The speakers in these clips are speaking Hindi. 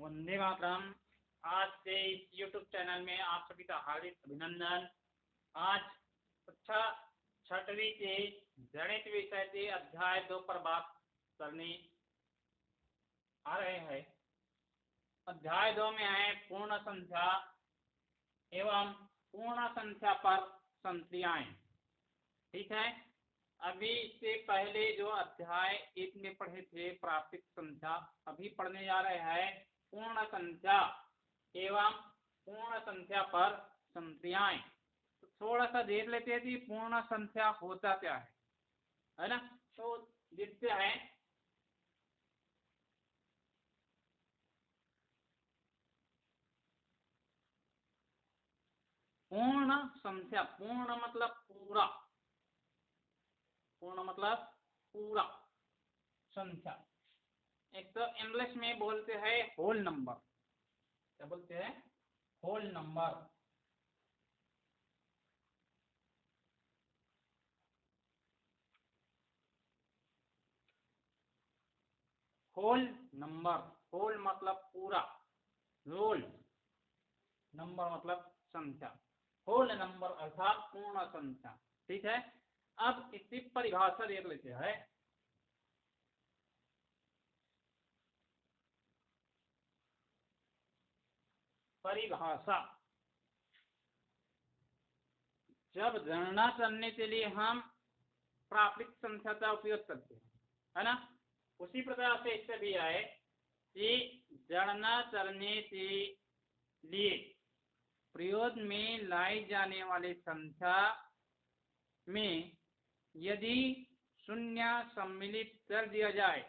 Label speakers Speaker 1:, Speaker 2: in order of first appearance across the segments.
Speaker 1: वंदे मातरम। आज से इस YouTube चैनल में आप सभी का हार्दिक अभिनंदन। आज कक्षा छठवीं के गणित विषय के अध्याय 2 पर बात करने आ रहे हैं। अध्याय 2 में है पूर्ण संख्या एवं पूर्ण संख्या पर संक्रियाएं। ठीक है, अभी इससे पहले जो अध्याय 1 में पढ़े थे प्राकृतिक संख्या, अभी पढ़ने जा रहे हैं पूर्ण संख्या एवं पूर्ण संख्या पर संक्रियाएं। तो थोड़ा सा देख लेते हैं कि पूर्ण संख्या होता क्या है ना। तो देखते हैं। पूर्ण संख्या, पूर्ण मतलब पूरा, पूर्ण मतलब पूरा संख्या। एक तो इंग्लिश में बोलते हैं होल नंबर। क्या बोलते हैं? Whole number. Whole number, whole मतलब पूरा, रोल नंबर मतलब संख्या, होल नंबर अर्थात पूर्ण संख्या। ठीक है, अब इसकी परिभाषा देख लेते हैं। परिभाषा, जब गणना करने के लिए हम प्राकृतिक संख्या का उपयोग करते हैं, है ना, उसी प्रकार से इससे भी आए कि गणना करने के लिए प्रयोग में लाई जाने वाली संख्या में यदि शून्य सम्मिलित कर दिया जाए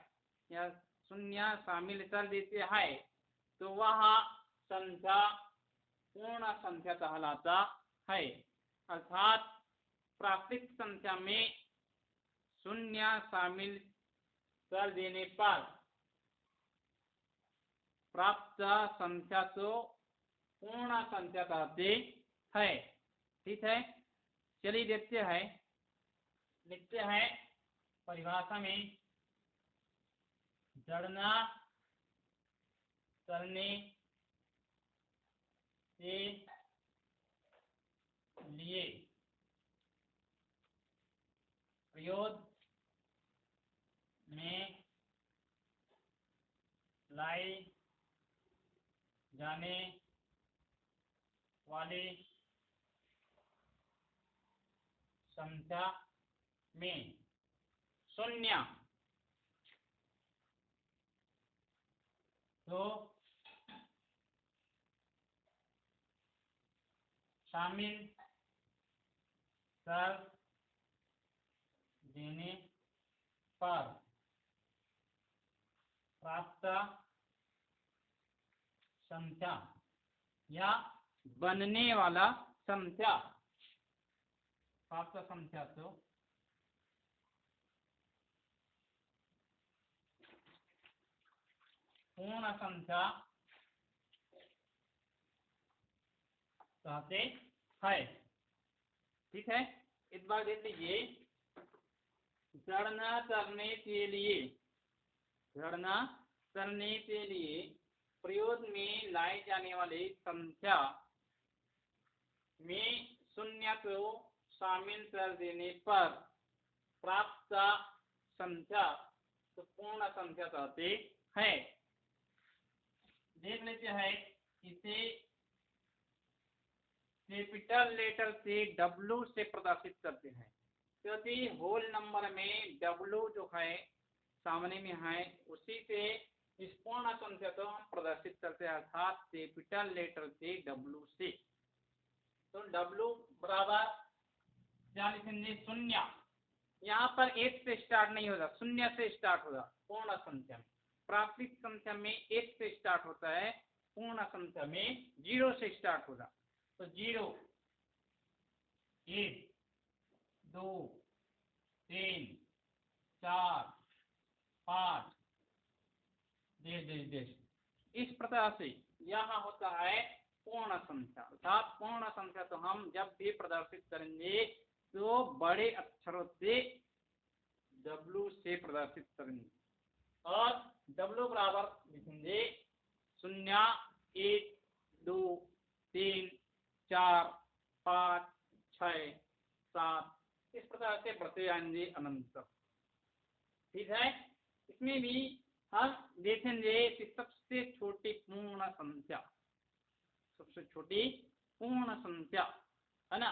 Speaker 1: या शून्य शामिल कर देते हैं तो वह संख्या पूर्ण संख्या कहलाता है। अर्थात प्राकृतिक संख्या में शून्य शामिल कर देने पर प्राप्त संख्या को पूर्ण संख्या कहते हैं। ठीक है, चलिए देखते हैं। लिखते हैं परिभाषा में, गणना करने के लिए प्रयोग में लाई जाने वाली संख्या में शून्य तो शामिल कर देने पर प्राप्त संख्या या बनने वाला संख्या, प्राप्त संख्या तो पूर्ण संख्या कहते हैं। ठीक है, इस बार देख लीजिए। गणना करने के लिए, गणना करने के लिए प्रयोग में लाई जाने वाली संख्या में शून्य को शामिल कर देने पर प्राप्त संख्या तो पूर्ण संख्या कहते हैं। देख लेते हैं, इसे कैपिटल लेटर से W से प्रदर्शित करते हैं, क्योंकि होल नंबर में W जो है सामने में है, उसी से इस पूर्ण संख्या को हम प्रदर्शित करते हैं, अर्थात कैपिटल लेटर से W से। तो W बराबर क्या लिखेंगे? शून्य। यहाँ पर 1 से स्टार्ट नहीं होगा, शून्य से स्टार्ट होगा। पूर्ण संख्या में, प्राकृतिक संख्या में 1 से स्टार्ट होता है, पूर्ण संख्या में 0 से स्टार्ट होगा। तो 0, 1, 2, 3, 4, 5, इस प्रकार से यहाँ होता है पूर्ण संख्या। अर्थात पूर्ण संख्या तो हम जब भी प्रदर्शित करेंगे तो बड़े अक्षरों से W से प्रदर्शित करेंगे, और W बराबर लिखेंगे शून्य, एक, दो, तीन, चार, पाँच, छः, सात, इस प्रकार से बढ़ते जाएंगे अनंत। ठीक है। इसमें भी हम देखेंगे कि सबसे छोटी पूर्ण संख्या, सबसे छोटी पूर्ण संख्या है ना,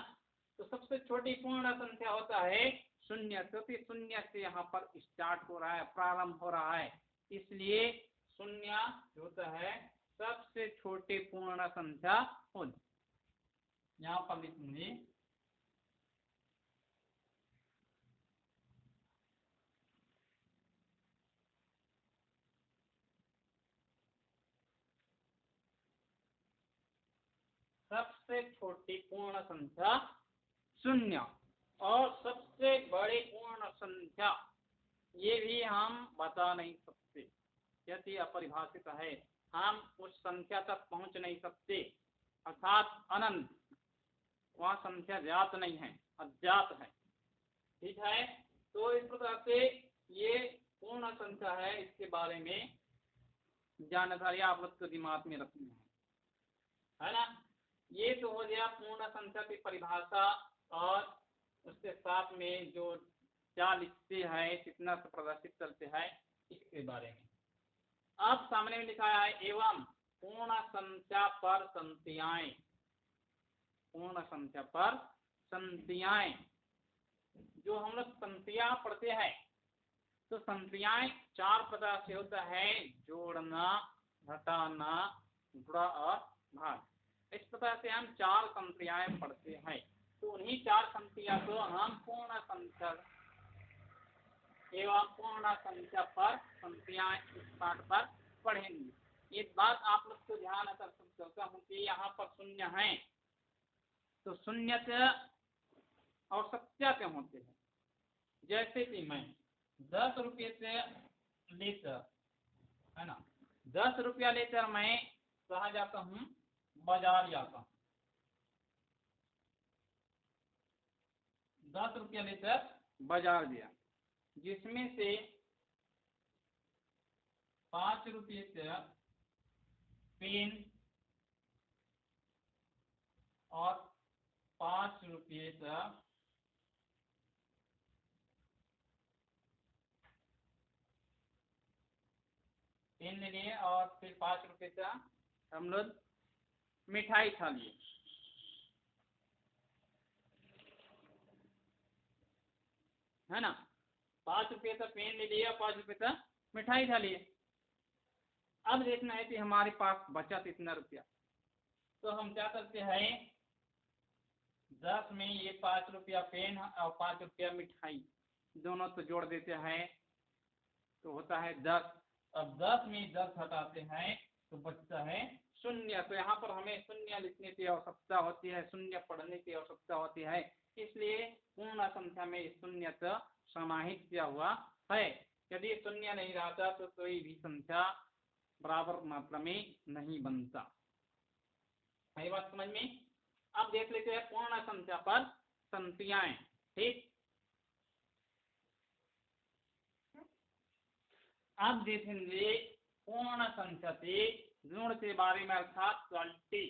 Speaker 1: तो सबसे छोटी पूर्ण संख्या होता है शून्य, क्योंकि शून्य से यहाँ पर स्टार्ट हो रहा है, प्रारंभ हो रहा है, इसलिए शून्य होता है सबसे छोटी पूर्ण संख्या होती। यहाँ पर लिखेंगे सबसे छोटी पूर्ण संख्या शून्य, और सबसे बड़ी पूर्ण संख्या ये भी हम बता नहीं सकते, यदि अपरिभाषित है, हम उस संख्या तक पहुंच नहीं सकते, अर्थात अनंत, वहाँ संख्या ज्ञात नहीं है, अज्ञात है। ठीक है। तो इस प्रकार से ये पूर्ण संख्या है, इसके बारे में जानकारी आप लोग को दिमाग में रखनी है ना। ये तो हो गया पूर्ण संख्या की परिभाषा, और उसके साथ में जो क्या लिखते हैं, कितना से प्रदर्शित करते हैं, इसके बारे में। अब सामने में लिखा है एवं पूर्ण संख्या पर संख्याएं, पूर्ण संख्या पर संख्याएं, जो हम लोग संख्या पढ़ते हैं, तो संख्याएं चार प्रकार से होता है, जोड़ना, घटाना, गुणा और भाग। इस प्रकार से हम चार संख्याएं पढ़ते हैं, तो उन्हीं चार संख्या को हम पूर्ण संख्या एवं पूर्ण संख्या पर संख्याएं इस पाठ पर पढ़ेंगे। एक बात आप लोग को ध्यान कर सकता हूँ कि यहाँ पर शून्य है, तो शून्य और सत्या के होते हैं। जैसे कि मैं 10 रुपये से लेकर, है ना, 10 रुपया लेकर मैं कहाँ जाता हूँ, बाजार जाता हूँ। 10 रुपया लेकर बाजार गया, जिसमें से 5 रुपये से पेन और 5 रुपये से पेन ले लिए, और फिर 5 रुपये से हम लोग मिठाई खा लिए। है ना, 5 रुपये का पेन ले लिया, 5 रुपये का मिठाई खा लिए। अब देखना है कि हमारे पास बचा कितना रुपया, तो हम क्या करते हैं, 10 में ये 5 रुपया पेन और 5 रुपया मिठाई दोनों तो जोड़ देते हैं, तो होता है 10। अब 10 में 10 हटाते हैं तो बचता है शून्य। तो यहाँ पर हमें शून्य लिखने की आवश्यकता होती है, शून्य पढ़ने की आवश्यकता होती है, इसलिए पूर्ण संख्या में शून्य समाहित किया हुआ है। यदि शून्य नहीं रहता तो कोई भी संख्या बराबर मात्रा में नहीं बनता है। बात समझ में। अब देख लेते हैं पूर्ण संख्या पर संख्याएं। ठीक, अब देखेंगे पूर्ण संख्या के गुण के बारे में, अर्थात क्वालिटी,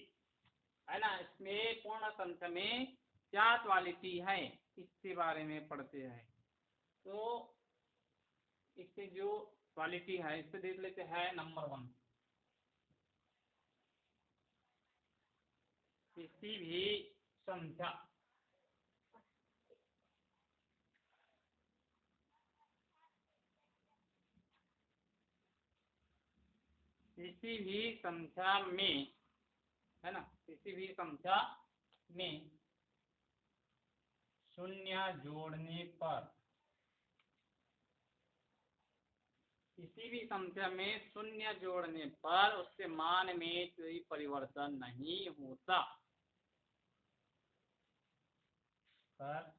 Speaker 1: है ना। इसमें पूर्ण संख्या में क्या क्वालिटी है, इसके बारे में पढ़ते हैं। तो इससे जो क्वालिटी है, इससे देख लेते हैं नंबर 1। किसी भी संख्या किसी भी संख्या में, है ना, किसी भी संख्या में शून्य जोड़ने पर, किसी भी संख्या में शून्य जोड़ने पर उसके मान में कोई परिवर्तन नहीं होता। पर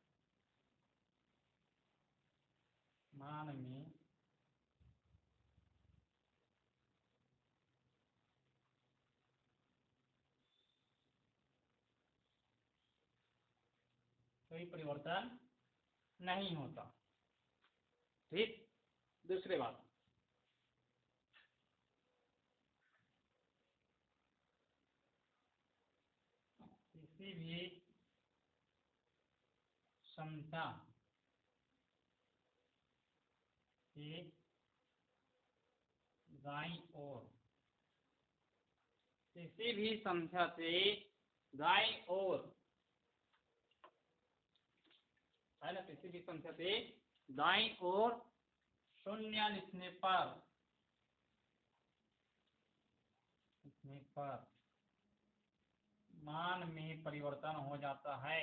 Speaker 1: मान में कोई परिवर्तन नहीं होता। ठीक, दूसरी बात, किसी भी संख्या के दाईं ओर, किसी भी संख्या से दाईं ओर, है ना, किसी भी संख्या से दाईं ओर शून्य लिखने पर मान में परिवर्तन हो जाता है।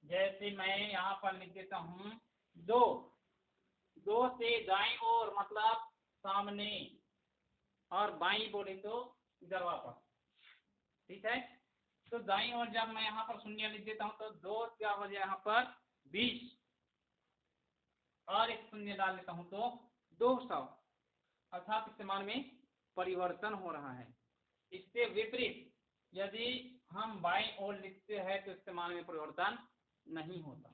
Speaker 1: जैसे मैं यहाँ पर लिख देता हूँ 2, 2 से दाईं ओर मतलब सामने, और बाईं बोले तो इधर वापस, ठीक है। तो दाईं ओर जब मैं यहाँ पर शून्य लिख देता हूँ तो 2 क्या हो जाए यहाँ पर 20, और एक शून्य डाल देता हूँ तो 200, अर्थात इस्तेमाल में परिवर्तन हो रहा है। इससे विपरीत यदि हम बाईं ओर लिखते हैं तो इस्तेमाल में परिवर्तन नहीं होता,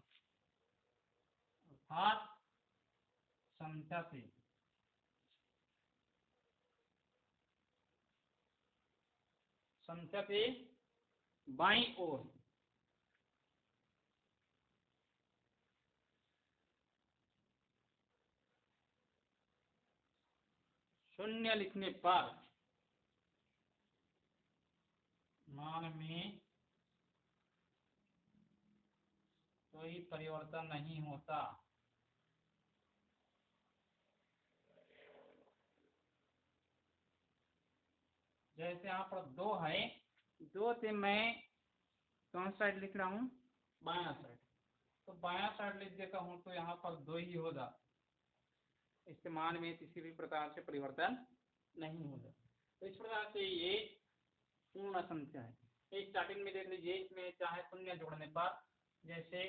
Speaker 1: अर्थात संख्या से बाईं ओर शून्य लिखने पर मान में कोई परिवर्तन नहीं होता। जैसे यहाँ पर 2 है, 2 से मैं कौन साइड लिख रहा हूँ, बायां साइड, तो बायां साइड लिख देता हूँ तो यहाँ पर 2 ही होगा, इस्तेमाल में किसी भी प्रकार से परिवर्तन नहीं होगा। तो इस प्रकार से ये पूर्ण संख्या है। स्टार्टिंग में देख लीजिए, इसमें चाहे शून्य जोड़ने पर, जैसे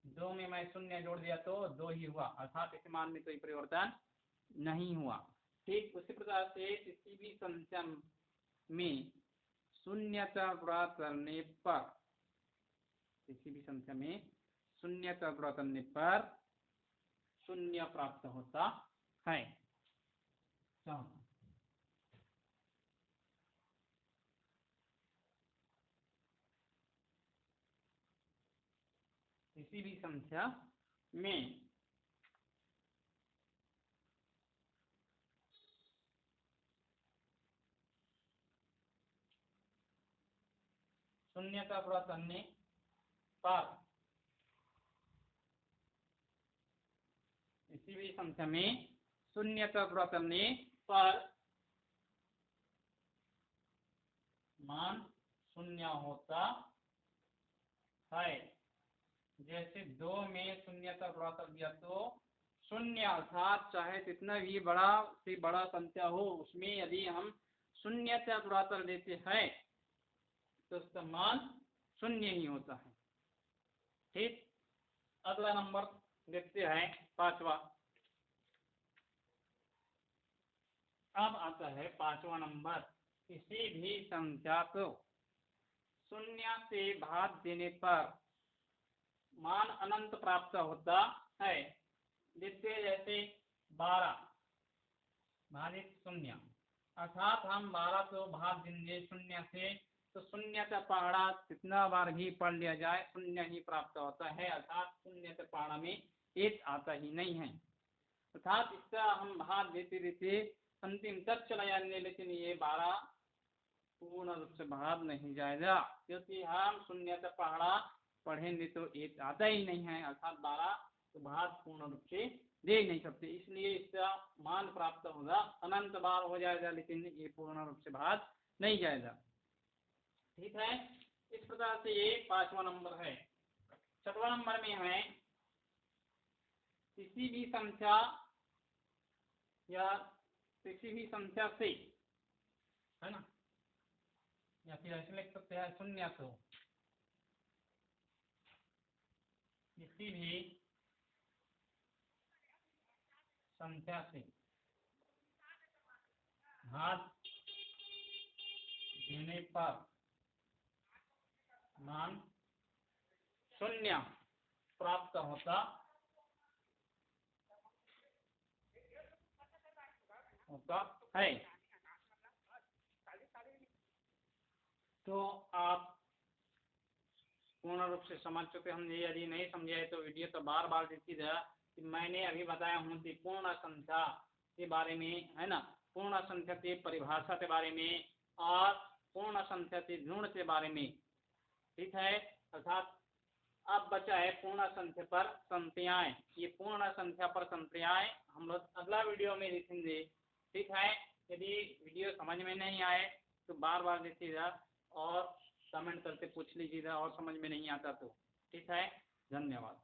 Speaker 1: 2 में मैं शून्य जोड़ दिया तो 2 ही हुआ, अर्थात इस्तेमाल में कोई परिवर्तन नहीं हुआ। ठीक उसी प्रकार से किसी भी संख्या में शून्यता प्राप्त करने पर, किसी भी संख्या में शून्यता प्राप्त करने पर शून्य प्राप्त होता है। किसी भी संख्या में शून्यता प्राप्त करने पर, किसी भी संख्या में शून्यता प्राप्त करने पर मान शून्य होता है। जैसे 2 में शून्यता प्राप्त कर दिया तो शून्य, अर्थात चाहे कितना भी बड़ा से बड़ा संख्या हो उसमें यदि हम शून्यता प्राप्त कर देते हैं तो उसका मान शून्य ही होता है। ठीक, अगला नंबर देखते हैं 5वां। अब आता है 5वां नंबर, किसी भी संख्या को शून्य से भाग देने पर मान अनंत प्राप्त होता है। जैसे 12 भागित शून्य, अर्थात हम 12 को भाग देंगे शून्य से तो शून्य का पहाड़ा कितना बार भी पढ़ लिया जाए शून्य ही प्राप्त होता है, अर्थात शून्य के पहाड़ा में 1 आता ही नहीं है। अर्थात इसका हम भाग देते देते अंतिम तक चला जाएंगे, लेकिन ये 12 पूर्ण रूप से भाग नहीं जाएगा, क्योंकि हम शून्य का पहाड़ा पढ़ेंगे तो 1 आता ही नहीं है, अर्थात 12 तो भाग पूर्ण रूप से दे नहीं सकते, इसलिए इसका मान प्राप्त होगा अनंत बार हो जाएगा, लेकिन ये पूर्ण रूप से भाग नहीं जाएगा। ठीक है, इस प्रकार से ये 5वां नंबर है। 6वां नंबर में है किसी भी संख्या या किसी भी संख्या से, है ना, या फिर ऐसे लिख सकते हैं शून्य को किसी भी संख्या से भाग देने पर मान शून्य प्राप्त होता होता है। तो आप पूर्ण रूप से समझ चुके होंगे। यदि नहीं समझे है तो वीडियो तो बार बार देखिए जरा कि मैंने अभी बताया हूँ कि पूर्ण संख्या के बारे में, है ना, पूर्ण संख्या की परिभाषा के बारे में और पूर्ण संख्या के गुण के बारे में। ठीक है, अर्थात अब बचा है पूर्ण संख्या पर संख्याएं। ये पूर्ण संख्या पर संख्याएं हम लोग अगला वीडियो में देखेंगे। ठीक है, यदि वीडियो समझ में नहीं आए तो बार बार देखिएगा और कमेंट करके पूछ लीजिएगा और समझ में नहीं आता तो। ठीक है, धन्यवाद।